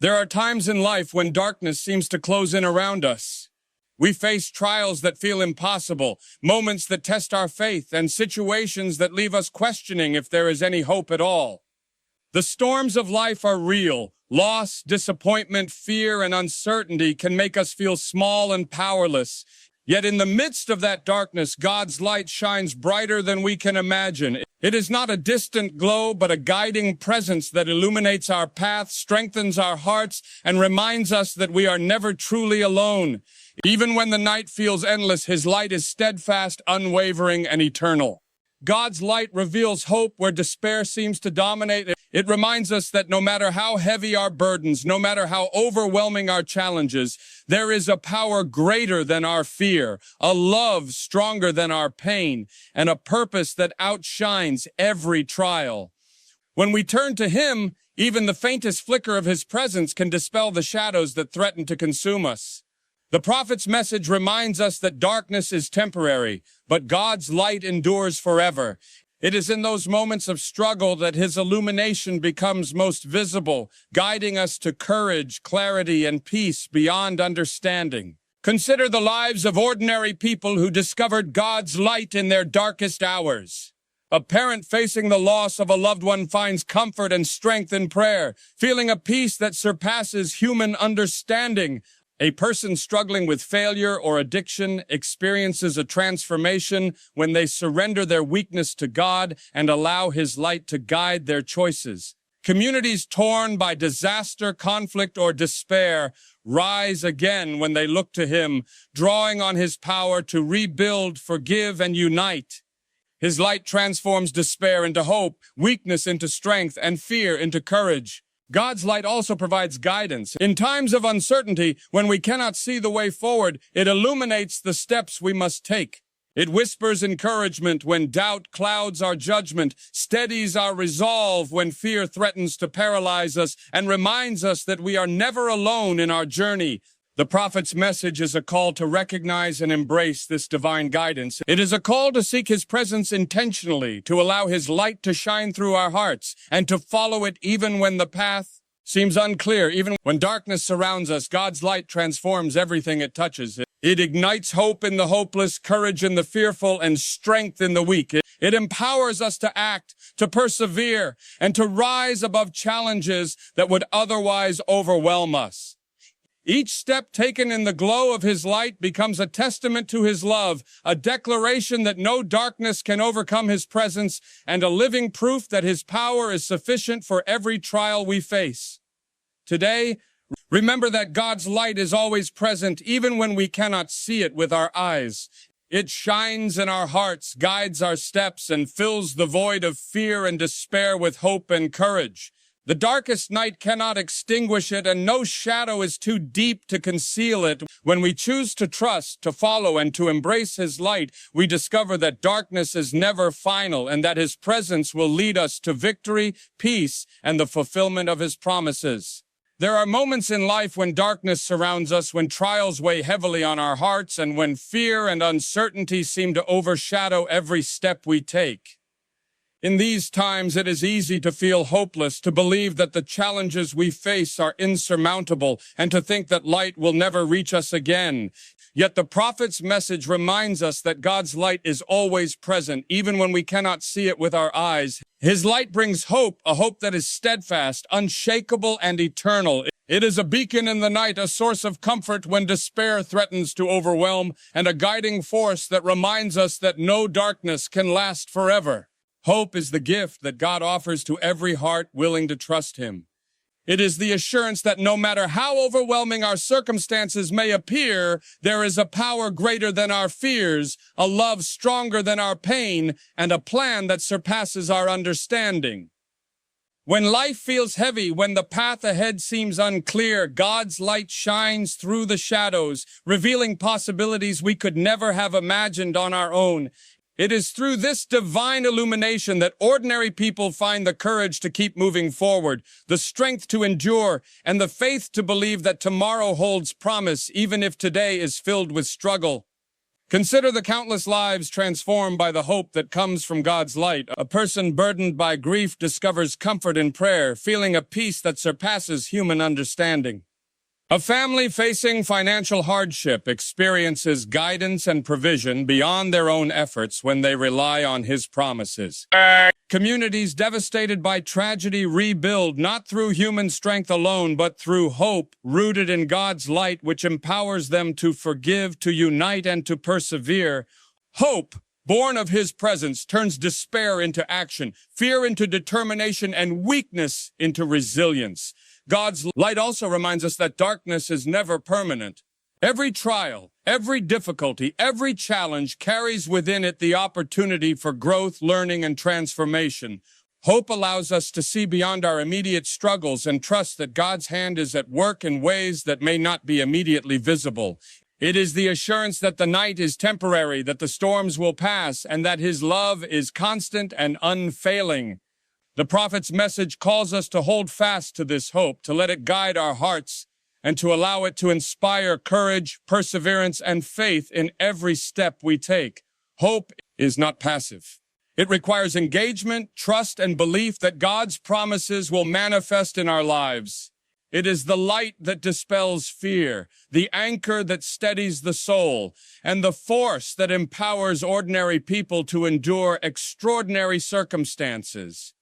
There are times in life when darkness seems to close in around us. We face trials that feel impossible, moments that test our faith, and situations that leave us questioning if there is any hope at all. The storms of life are real. Loss, disappointment, fear, and uncertainty can make us feel small and powerless. Yet in the midst of that darkness, God's light shines brighter than we can imagine. It is not a distant glow, but a guiding presence that illuminates our path, strengthens our hearts, and reminds us that we are never truly alone. Even when the night feels endless, His light is steadfast, unwavering, and eternal. God's light reveals hope where despair seems to dominate. It reminds us that no matter how heavy our burdens, no matter how overwhelming our challenges, there is a power greater than our fear, a love stronger than our pain, and a purpose that outshines every trial. When we turn to Him, even the faintest flicker of His presence can dispel the shadows that threaten to consume us. The prophet's message reminds us that darkness is temporary, but God's light endures forever. It is in those moments of struggle that His illumination becomes most visible, guiding us to courage, clarity, and peace beyond understanding. Consider the lives of ordinary people who discovered God's light in their darkest hours. A parent facing the loss of a loved one finds comfort and strength in prayer, feeling a peace that surpasses human understanding. A person struggling with failure or addiction experiences a transformation when they surrender their weakness to God and allow His light to guide their choices. Communities torn by disaster, conflict, or despair rise again when they look to Him, drawing on His power to rebuild, forgive, and unite. His light transforms despair into hope, weakness into strength, and fear into courage. God's light also provides guidance. In times of uncertainty, when we cannot see the way forward, it illuminates the steps we must take. It whispers encouragement when doubt clouds our judgment, steadies our resolve when fear threatens to paralyze us, and reminds us that we are never alone in our journey. The prophet's message is a call to recognize and embrace this divine guidance. It is a call to seek His presence intentionally, to allow His light to shine through our hearts, and to follow it even when the path seems unclear. Even when darkness surrounds us, God's light transforms everything it touches. It ignites hope in the hopeless, courage in the fearful, and strength in the weak. It empowers us to act, to persevere, and to rise above challenges that would otherwise overwhelm us. Each step taken in the glow of His light becomes a testament to His love, a declaration that no darkness can overcome His presence, and a living proof that His power is sufficient for every trial we face. Today, remember that God's light is always present, even when we cannot see it with our eyes. It shines in our hearts, guides our steps, and fills the void of fear and despair with hope and courage. The darkest night cannot extinguish it, and no shadow is too deep to conceal it. When we choose to trust, to follow, and to embrace His light, we discover that darkness is never final, and that His presence will lead us to victory, peace, and the fulfillment of His promises. There are moments in life when darkness surrounds us, when trials weigh heavily on our hearts, and when fear and uncertainty seem to overshadow every step we take. In these times, it is easy to feel hopeless, to believe that the challenges we face are insurmountable, and to think that light will never reach us again. Yet the prophet's message reminds us that God's light is always present, even when we cannot see it with our eyes. His light brings hope, a hope that is steadfast, unshakable, and eternal. It is a beacon in the night, a source of comfort when despair threatens to overwhelm, and a guiding force that reminds us that no darkness can last forever. Hope is the gift that God offers to every heart willing to trust Him. It is the assurance that no matter how overwhelming our circumstances may appear, there is a power greater than our fears, a love stronger than our pain, and a plan that surpasses our understanding. When life feels heavy, when the path ahead seems unclear, God's light shines through the shadows, revealing possibilities we could never have imagined on our own. It is through this divine illumination that ordinary people find the courage to keep moving forward, the strength to endure, and the faith to believe that tomorrow holds promise, even if today is filled with struggle. Consider the countless lives transformed by the hope that comes from God's light. A person burdened by grief discovers comfort in prayer, feeling a peace that surpasses human understanding. A family facing financial hardship experiences guidance and provision beyond their own efforts when they rely on His promises. Communities devastated by tragedy rebuild not through human strength alone, but through hope rooted in God's light, which empowers them to forgive, to unite, and to persevere. Hope, born of His presence, turns despair into action, fear into determination, and weakness into resilience. God's light also reminds us that darkness is never permanent. Every trial, every difficulty, every challenge carries within it the opportunity for growth, learning, and transformation. Hope allows us to see beyond our immediate struggles and trust that God's hand is at work in ways that may not be immediately visible. It is the assurance that the night is temporary, that the storms will pass, and that His love is constant and unfailing. The prophet's message calls us to hold fast to this hope, to let it guide our hearts, and to allow it to inspire courage, perseverance, and faith in every step we take. Hope is not passive. It requires engagement, trust, and belief that God's promises will manifest in our lives. It is the light that dispels fear, the anchor that steadies the soul, and the force that empowers ordinary people to endure extraordinary circumstances.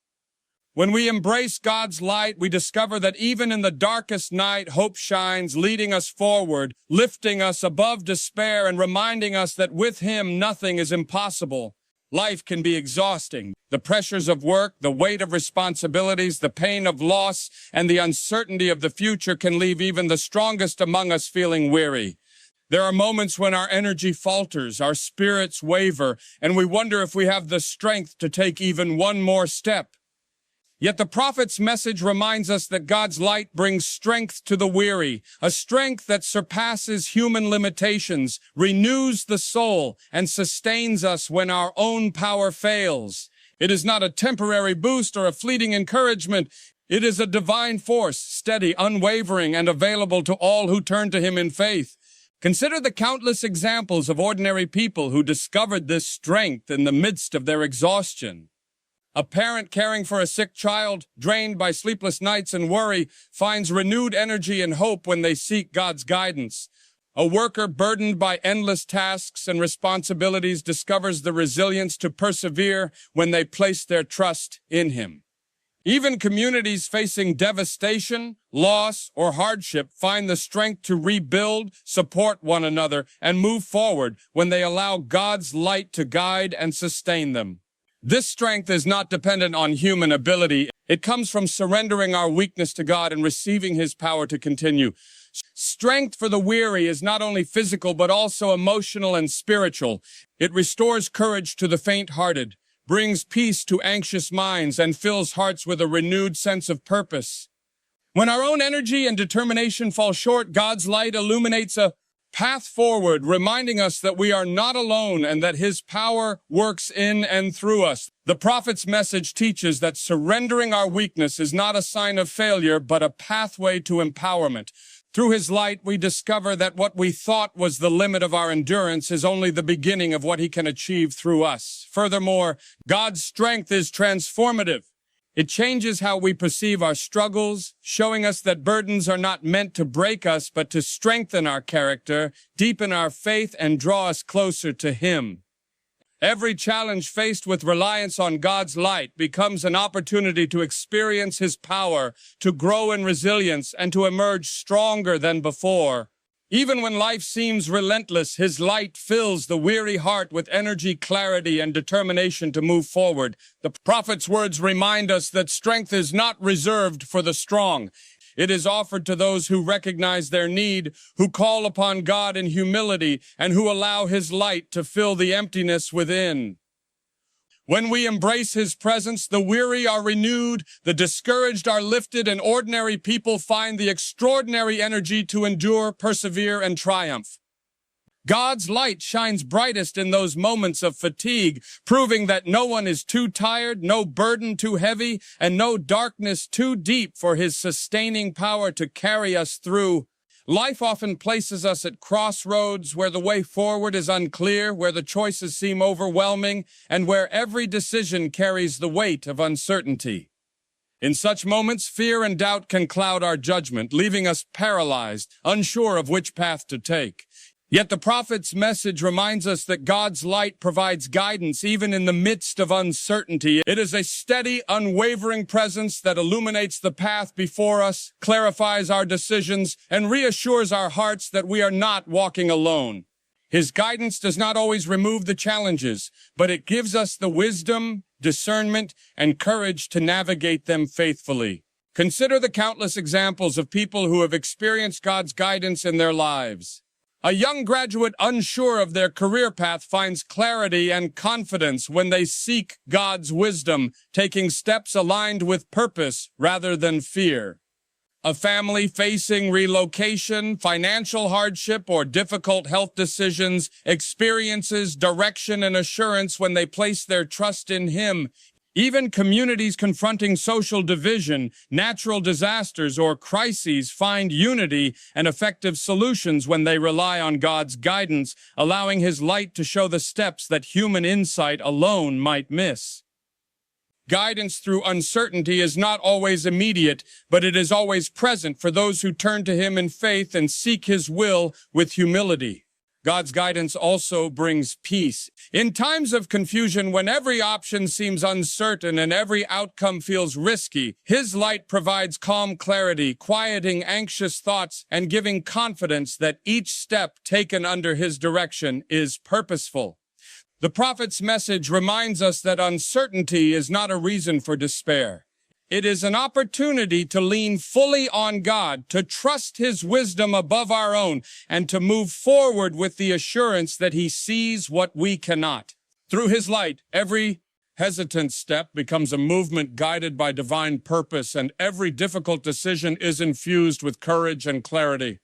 When we embrace God's light, we discover that even in the darkest night, hope shines, leading us forward, lifting us above despair, and reminding us that with Him nothing is impossible. Life can be exhausting. The pressures of work, the weight of responsibilities, the pain of loss, and the uncertainty of the future can leave even the strongest among us feeling weary. There are moments when our energy falters, our spirits waver, and we wonder if we have the strength to take even one more step. Yet the prophet's message reminds us that God's light brings strength to the weary, a strength that surpasses human limitations, renews the soul, and sustains us when our own power fails. It is not a temporary boost or a fleeting encouragement. It is a divine force, steady, unwavering, and available to all who turn to Him in faith. Consider the countless examples of ordinary people who discovered this strength in the midst of their exhaustion. A parent caring for a sick child, drained by sleepless nights and worry, finds renewed energy and hope when they seek God's guidance. A worker burdened by endless tasks and responsibilities discovers the resilience to persevere when they place their trust in Him. Even communities facing devastation, loss, or hardship find the strength to rebuild, support one another, and move forward when they allow God's light to guide and sustain them. This strength is not dependent on human ability. It comes from surrendering our weakness to God and receiving His power to continue. Strength for the weary is not only physical but also emotional and spiritual. It restores courage to the faint-hearted, brings peace to anxious minds, and fills hearts with a renewed sense of purpose. When our own energy and determination fall short, God's light illuminates a path forward, reminding us that we are not alone and that His power works in and through us. The prophet's message teaches that surrendering our weakness is not a sign of failure, but a pathway to empowerment. Through His light, we discover that what we thought was the limit of our endurance is only the beginning of what He can achieve through us. Furthermore, God's strength is transformative. It changes how we perceive our struggles, showing us that burdens are not meant to break us, but to strengthen our character, deepen our faith, and draw us closer to Him. Every challenge faced with reliance on God's light becomes an opportunity to experience His power, to grow in resilience, and to emerge stronger than before. Even when life seems relentless, His light fills the weary heart with energy, clarity, and determination to move forward. The prophet's words remind us that strength is not reserved for the strong. It is offered to those who recognize their need, who call upon God in humility, and who allow His light to fill the emptiness within. When we embrace His presence, the weary are renewed, the discouraged are lifted, and ordinary people find the extraordinary energy to endure, persevere, and triumph. God's light shines brightest in those moments of fatigue, proving that no one is too tired, no burden too heavy, and no darkness too deep for His sustaining power to carry us through. Life often places us at crossroads where the way forward is unclear, where the choices seem overwhelming, and where every decision carries the weight of uncertainty. In such moments, fear and doubt can cloud our judgment, leaving us paralyzed, unsure of which path to take. Yet the prophet's message reminds us that God's light provides guidance even in the midst of uncertainty. It is a steady, unwavering presence that illuminates the path before us, clarifies our decisions, and reassures our hearts that we are not walking alone. His guidance does not always remove the challenges, but it gives us the wisdom, discernment, and courage to navigate them faithfully. Consider the countless examples of people who have experienced God's guidance in their lives. A young graduate unsure of their career path finds clarity and confidence when they seek God's wisdom, taking steps aligned with purpose rather than fear. A family facing relocation, financial hardship, or difficult health decisions experiences direction and assurance when they place their trust in Him. Even communities confronting social division, natural disasters, or crises find unity and effective solutions when they rely on God's guidance, allowing His light to show the steps that human insight alone might miss. Guidance through uncertainty is not always immediate, but it is always present for those who turn to Him in faith and seek His will with humility. God's guidance also brings peace. In times of confusion, when every option seems uncertain and every outcome feels risky, His light provides calm clarity, quieting anxious thoughts and giving confidence that each step taken under His direction is purposeful. The prophet's message reminds us that uncertainty is not a reason for despair. It is an opportunity to lean fully on God, to trust His wisdom above our own, and to move forward with the assurance that He sees what we cannot. Through His light, every hesitant step becomes a movement guided by divine purpose, and every difficult decision is infused with courage and clarity.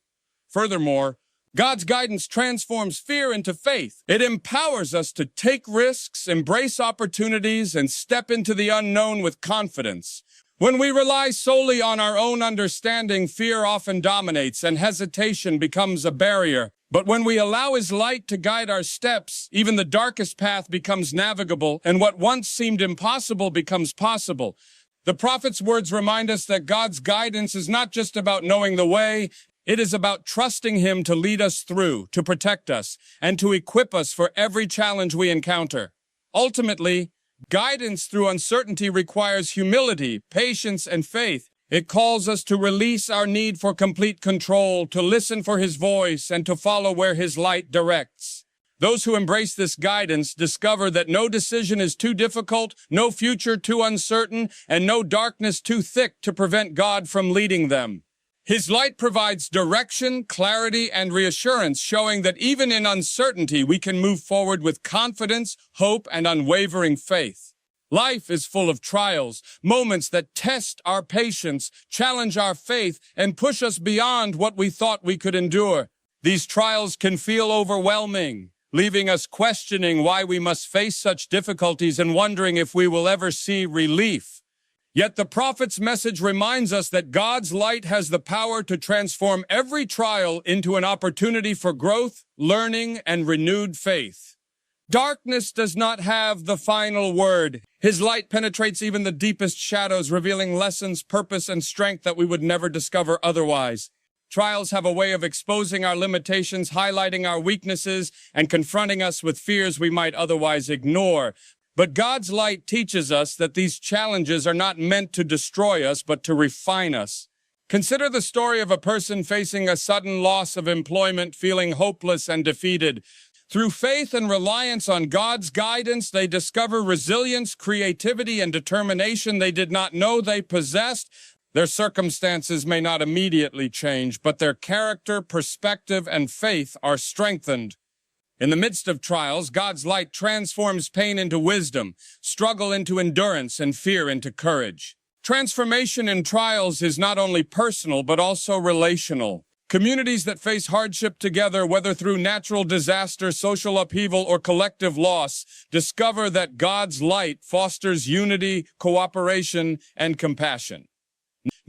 Furthermore, God's guidance transforms fear into faith. It empowers us to take risks, embrace opportunities, and step into the unknown with confidence. When we rely solely on our own understanding, fear often dominates and hesitation becomes a barrier. But when we allow His light to guide our steps, even the darkest path becomes navigable, and what once seemed impossible becomes possible. The prophet's words remind us that God's guidance is not just about knowing the way. It is about trusting Him to lead us through, to protect us, and to equip us for every challenge we encounter. Ultimately, guidance through uncertainty requires humility, patience, and faith. It calls us to release our need for complete control, to listen for His voice, and to follow where His light directs. Those who embrace this guidance discover that no decision is too difficult, no future too uncertain, and no darkness too thick to prevent God from leading them. His light provides direction, clarity, and reassurance, showing that even in uncertainty, we can move forward with confidence, hope, and unwavering faith. Life is full of trials, moments that test our patience, challenge our faith, and push us beyond what we thought we could endure. These trials can feel overwhelming, leaving us questioning why we must face such difficulties and wondering if we will ever see relief. Yet the prophet's message reminds us that God's light has the power to transform every trial into an opportunity for growth, learning, and renewed faith. Darkness does not have the final word. His light penetrates even the deepest shadows, revealing lessons, purpose, and strength that we would never discover otherwise. Trials have a way of exposing our limitations, highlighting our weaknesses, and confronting us with fears we might otherwise ignore. But God's light teaches us that these challenges are not meant to destroy us, but to refine us. Consider the story of a person facing a sudden loss of employment, feeling hopeless and defeated. Through faith and reliance on God's guidance, they discover resilience, creativity, and determination they did not know they possessed. Their circumstances may not immediately change, but their character, perspective, and faith are strengthened. In the midst of trials, God's light transforms pain into wisdom, struggle into endurance, and fear into courage. Transformation in trials is not only personal, but also relational. Communities that face hardship together, whether through natural disaster, social upheaval, or collective loss, discover that God's light fosters unity, cooperation, and compassion.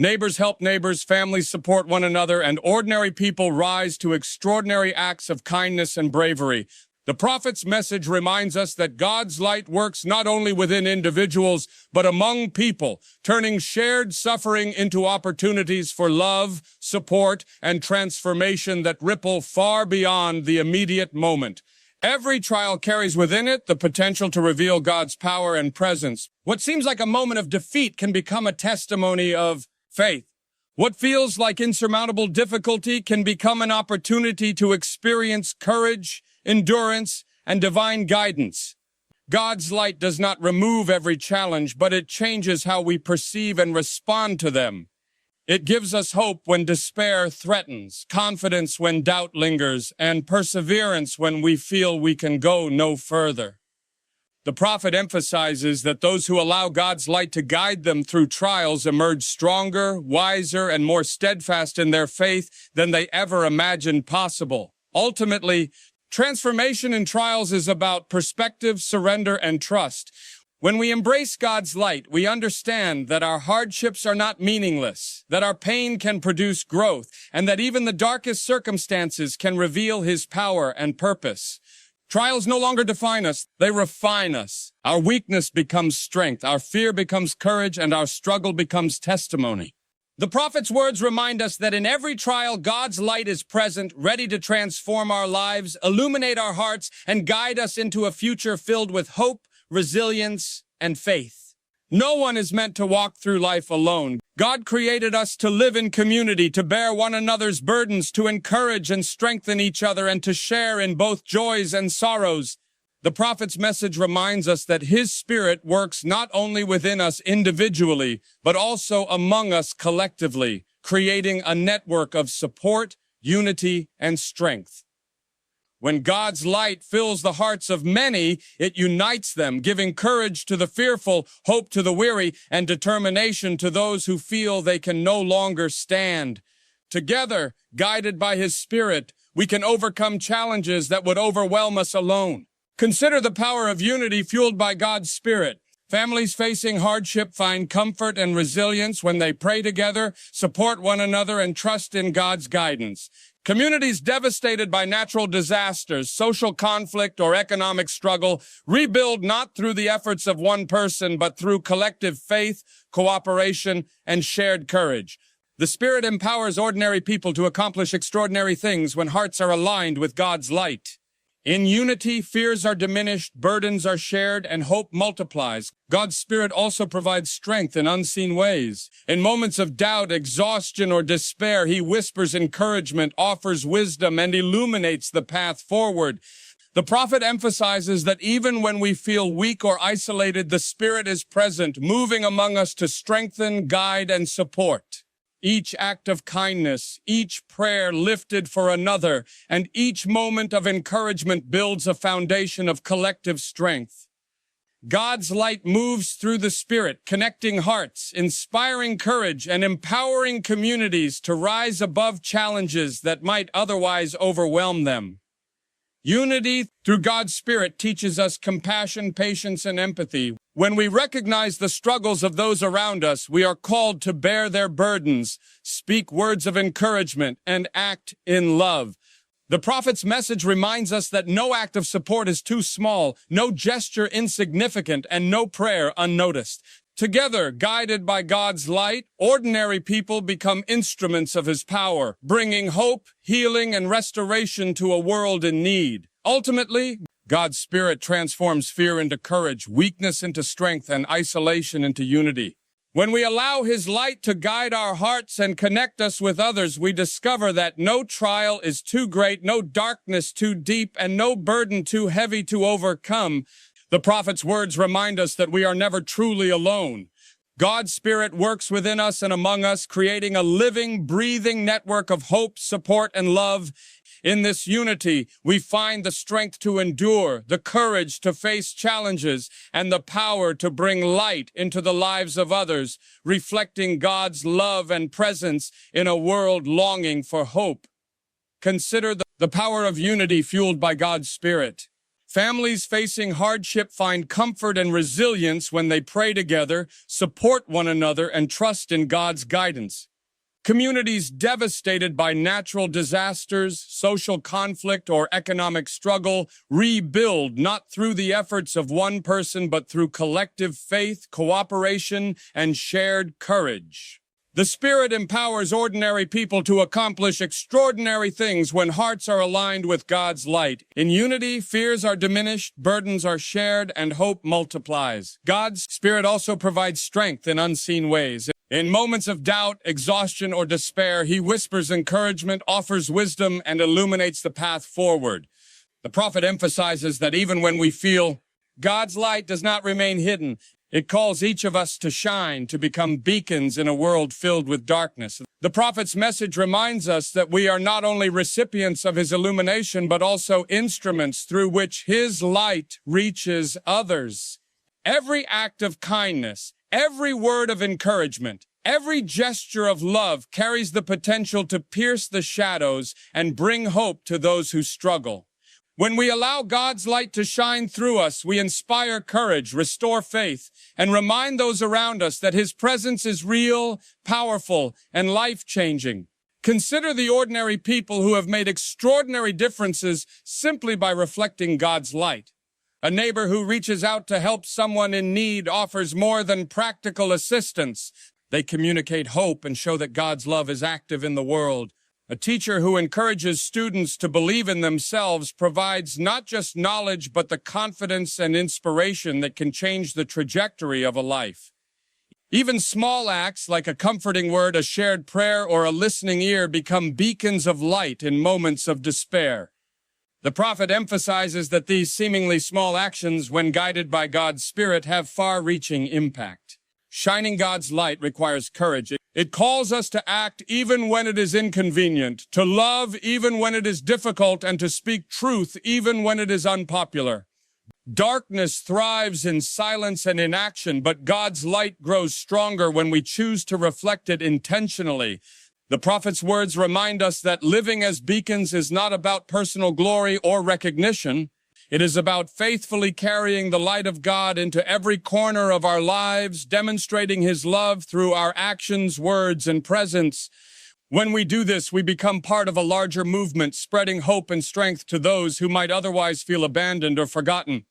Neighbors help neighbors, families support one another, and ordinary people rise to extraordinary acts of kindness and bravery. The prophet's message reminds us that God's light works not only within individuals, but among people, turning shared suffering into opportunities for love, support, and transformation that ripple far beyond the immediate moment. Every trial carries within it the potential to reveal God's power and presence. What seems like a moment of defeat can become a testimony of faith. What feels like insurmountable difficulty can become an opportunity to experience courage, endurance, and divine guidance. God's light does not remove every challenge, but it changes how we perceive and respond to them. It gives us hope when despair threatens, confidence when doubt lingers, and perseverance when we feel we can go no further. The prophet emphasizes that those who allow God's light to guide them through trials emerge stronger, wiser, and more steadfast in their faith than they ever imagined possible. Ultimately, transformation in trials is about perspective, surrender, and trust. When we embrace God's light, we understand that our hardships are not meaningless, that our pain can produce growth, and that even the darkest circumstances can reveal His power and purpose. Trials no longer define us, they refine us. Our weakness becomes strength, our fear becomes courage, and our struggle becomes testimony. The prophet's words remind us that in every trial, God's light is present, ready to transform our lives, illuminate our hearts, and guide us into a future filled with hope, resilience, and faith. No one is meant to walk through life alone. God created us to live in community, to bear one another's burdens, to encourage and strengthen each other, and to share in both joys and sorrows. The prophet's message reminds us that His Spirit works not only within us individually, but also among us collectively, creating a network of support, unity, and strength. When God's light fills the hearts of many, it unites them, giving courage to the fearful, hope to the weary, and determination to those who feel they can no longer stand. Together, guided by His Spirit, we can overcome challenges that would overwhelm us alone. Consider the power of unity fueled by God's Spirit. Families facing hardship find comfort and resilience when they pray together, support one another, and trust in God's guidance. Communities devastated by natural disasters, social conflict, or economic struggle rebuild not through the efforts of one person, but through collective faith, cooperation, and shared courage. The Spirit empowers ordinary people to accomplish extraordinary things when hearts are aligned with God's light. In unity, fears are diminished, burdens are shared, and hope multiplies. God's Spirit also provides strength in unseen ways. In moments of doubt, exhaustion, or despair, He whispers encouragement, offers wisdom, and illuminates the path forward. The prophet emphasizes that even when we feel weak or isolated, the Spirit is present, moving among us to strengthen, guide, and support. Each act of kindness, each prayer lifted for another, and each moment of encouragement builds a foundation of collective strength. God's light moves through the Spirit, connecting hearts, inspiring courage, and empowering communities to rise above challenges that might otherwise overwhelm them. Unity through God's Spirit teaches us compassion, patience, and empathy. When we recognize the struggles of those around us, we are called to bear their burdens, speak words of encouragement, and act in love. The prophet's message reminds us that no act of support is too small, no gesture insignificant, and no prayer unnoticed. Together, guided by God's light, ordinary people become instruments of His power, bringing hope, healing, and restoration to a world in need. Ultimately, God's Spirit transforms fear into courage, weakness into strength, and isolation into unity. When we allow His light to guide our hearts and connect us with others, we discover that no trial is too great, no darkness too deep, and no burden too heavy to overcome. The prophet's words remind us that we are never truly alone. God's Spirit works within us and among us, creating a living, breathing network of hope, support, and love. In this unity, we find the strength to endure, the courage to face challenges, and the power to bring light into the lives of others, reflecting God's love and presence in a world longing for hope. Consider the power of unity fueled by God's Spirit. Families facing hardship find comfort and resilience when they pray together, support one another, and trust in God's guidance. Communities devastated by natural disasters, social conflict, or economic struggle rebuild not through the efforts of one person but through collective faith, cooperation, and shared courage. The Spirit empowers ordinary people to accomplish extraordinary things when hearts are aligned with God's light. In unity, fears are diminished, burdens are shared, and hope multiplies. God's Spirit also provides strength in unseen ways. In moments of doubt, exhaustion, or despair, He whispers encouragement, offers wisdom, and illuminates the path forward. The prophet emphasizes that even when we feel God's light does not remain hidden, it calls each of us to shine, to become beacons in a world filled with darkness. The prophet's message reminds us that we are not only recipients of His illumination, but also instruments through which His light reaches others. Every act of kindness, every word of encouragement, every gesture of love carries the potential to pierce the shadows and bring hope to those who struggle. When we allow God's light to shine through us, we inspire courage, restore faith, and remind those around us that His presence is real, powerful, and life-changing. Consider the ordinary people who have made extraordinary differences simply by reflecting God's light. A neighbor who reaches out to help someone in need offers more than practical assistance. They communicate hope and show that God's love is active in the world. A teacher who encourages students to believe in themselves provides not just knowledge, but the confidence and inspiration that can change the trajectory of a life. Even small acts like a comforting word, a shared prayer, or a listening ear become beacons of light in moments of despair. The prophet emphasizes that these seemingly small actions, when guided by God's Spirit, have far-reaching impact. Shining God's light requires courage. It calls us to act even when it is inconvenient, to love even when it is difficult, and to speak truth even when it is unpopular. Darkness thrives in silence and inaction, but God's light grows stronger when we choose to reflect it intentionally. The prophet's words remind us that living as beacons is not about personal glory or recognition. It is about faithfully carrying the light of God into every corner of our lives, demonstrating His love through our actions, words, and presence. When we do this, we become part of a larger movement, spreading hope and strength to those who might otherwise feel abandoned or forgotten.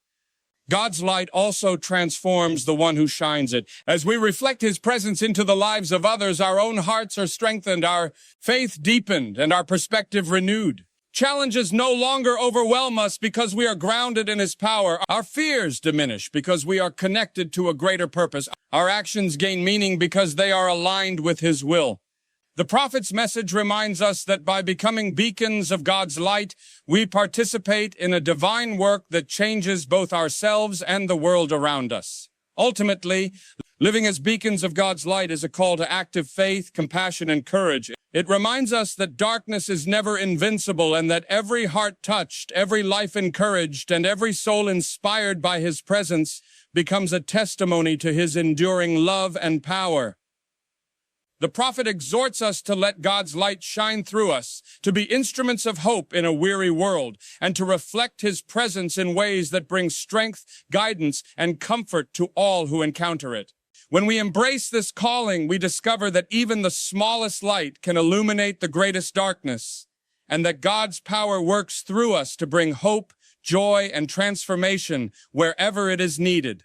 God's light also transforms the one who shines it. As we reflect His presence into the lives of others, our own hearts are strengthened, our faith deepened, and our perspective renewed. Challenges no longer overwhelm us because we are grounded in His power. Our fears diminish because we are connected to a greater purpose. Our actions gain meaning because they are aligned with His will. The prophet's message reminds us that by becoming beacons of God's light, we participate in a divine work that changes both ourselves and the world around us. Ultimately, living as beacons of God's light is a call to active faith, compassion, and courage. It reminds us that darkness is never invincible and that every heart touched, every life encouraged, and every soul inspired by His presence becomes a testimony to His enduring love and power. The prophet exhorts us to let God's light shine through us, to be instruments of hope in a weary world, and to reflect His presence in ways that bring strength, guidance, and comfort to all who encounter it. When we embrace this calling, we discover that even the smallest light can illuminate the greatest darkness, and that God's power works through us to bring hope, joy, and transformation wherever it is needed.